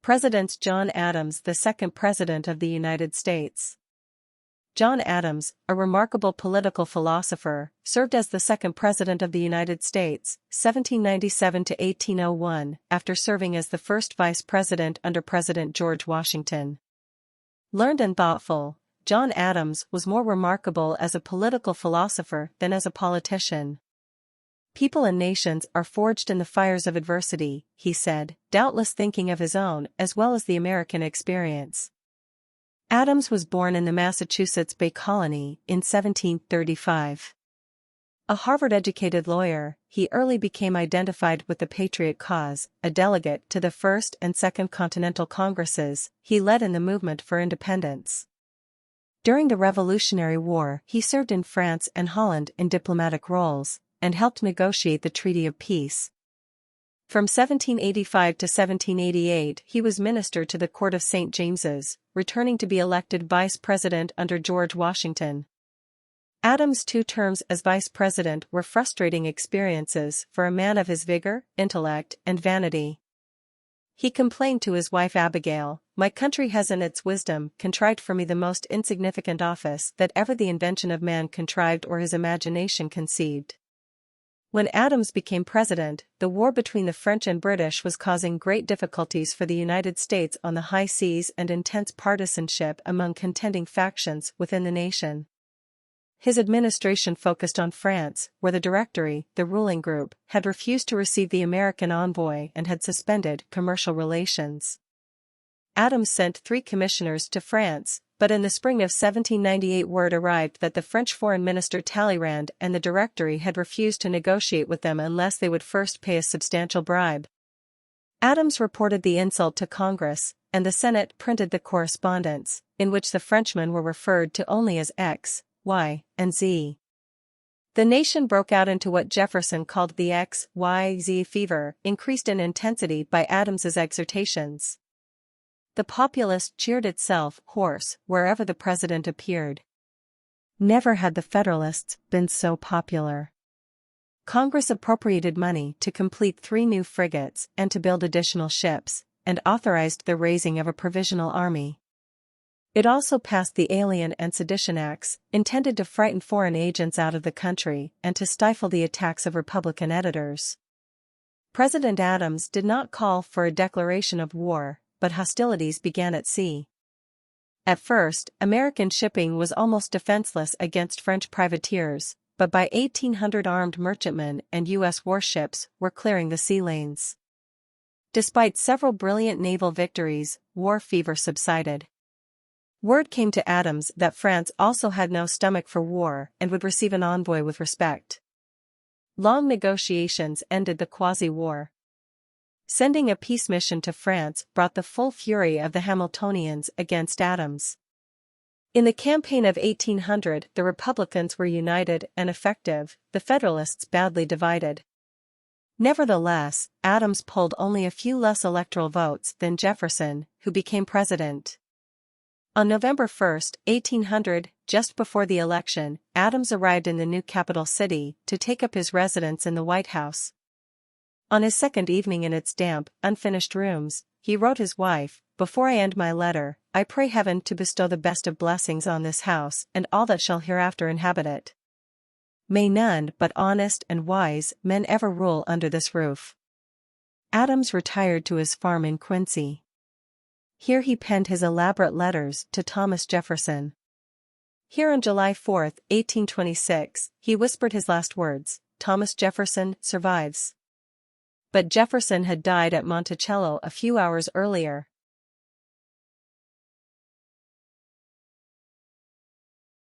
Presidents: John Adams, the second President of the United States. John Adams, a remarkable political philosopher, served as the second President of the United States, 1797 to 1801, after serving as the first Vice President under President George Washington. Learned and thoughtful, John Adams was more remarkable as a political philosopher than as a politician. "People and nations are forged in the fires of adversity," he said, doubtless thinking of his own as well as the American experience. Adams was born in the Massachusetts Bay Colony in 1735. A Harvard-educated lawyer, he early became identified with the Patriot cause. A delegate to the First and Second Continental Congresses, he led in the movement for independence. During the Revolutionary War, he served in France and Holland in diplomatic roles, and helped negotiate the Treaty of Peace. From 1785 to 1788 he was minister to the Court of St. James's, returning to be elected vice president under George Washington. Adams' 2 terms as vice president were frustrating experiences for a man of his vigor, intellect, and vanity. He complained to his wife Abigail, "My country has in its wisdom contrived for me the most insignificant office that ever the invention of man contrived or his imagination conceived." When Adams became president, the war between the French and British was causing great difficulties for the United States on the high seas and intense partisanship among contending factions within the nation. His administration focused on France, where the Directory, the ruling group, had refused to receive the American envoy and had suspended commercial relations. Adams sent 3 commissioners to France, but in the spring of 1798 word arrived that the French Foreign Minister Talleyrand and the Directory had refused to negotiate with them unless they would first pay a substantial bribe. Adams reported the insult to Congress, and the Senate printed the correspondence, in which the Frenchmen were referred to only as X, Y, and Z. The nation broke out into what Jefferson called the X, Y, Z fever, increased in intensity by Adams's exhortations. The populace cheered itself hoarse wherever the president appeared. Never had the Federalists been so popular. Congress appropriated money to complete 3 new frigates and to build additional ships, and authorized the raising of a provisional army. It also passed the Alien and Sedition Acts, intended to frighten foreign agents out of the country and to stifle the attacks of Republican editors. President Adams did not call for a declaration of war, but hostilities began at sea. At first, American shipping was almost defenseless against French privateers, but by 1800 armed merchantmen and U.S. warships were clearing the sea lanes. Despite several brilliant naval victories, war fever subsided. Word came to Adams that France also had no stomach for war and would receive an envoy with respect. Long negotiations ended the quasi-war. Sending a peace mission to France brought the full fury of the Hamiltonians against Adams. In the campaign of 1800 the Republicans were united and effective, the Federalists badly divided. Nevertheless, Adams polled only a few less electoral votes than Jefferson, who became president. On November 1, 1800, just before the election, Adams arrived in the new capital city to take up his residence in the White House. On his second evening in its damp, unfinished rooms, he wrote his wife, "Before I end my letter, I pray heaven to bestow the best of blessings on this house and all that shall hereafter inhabit it. May none but honest and wise men ever rule under this roof." Adams retired to his farm in Quincy. Here he penned his elaborate letters to Thomas Jefferson. Here on July 4, 1826, he whispered his last words, "Thomas Jefferson survives." But Jefferson had died at Monticello a few hours earlier.